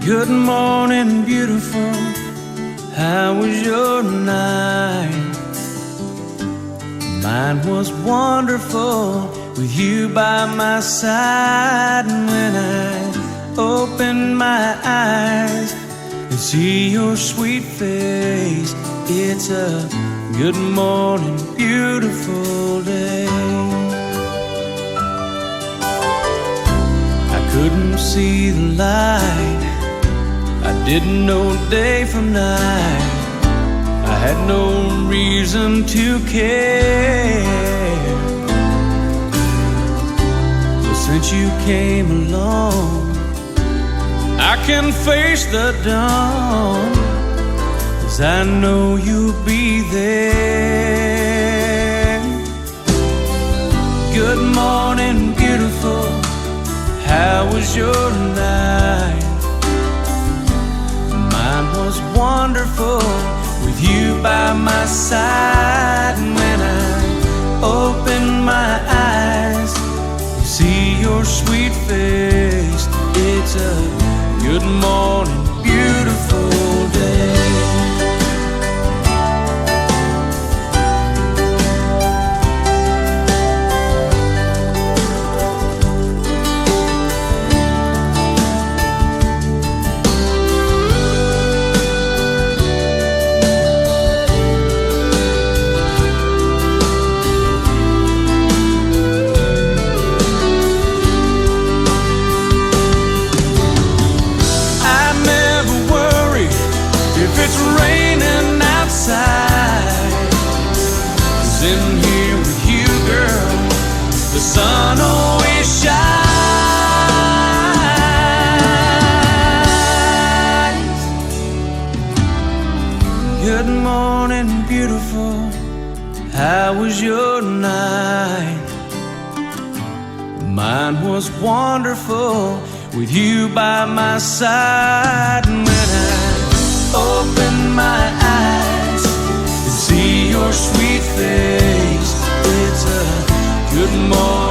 Good morning, beautiful. How was your night? Mine was wonderful with you by my side. And when I open my eyes and see your sweet face, it's a good morning, beautiful day. I couldn't see the light, I didn't know day from night, I had no reason to care. But since you came along, I can face the dawn, 'cause I know you'll be there. Good morning, beautiful. How was your night? Mine was wonderful with you by my side. And when I open my eyes, see your sweet face, it's a good morning, beautiful day. It's raining outside, 'cause in here with you, girl, the sun always shines. Good morning, beautiful. How was your night? Mine was wonderful with you by my side. And when I open my eyes and see your sweet face, it's a good morning.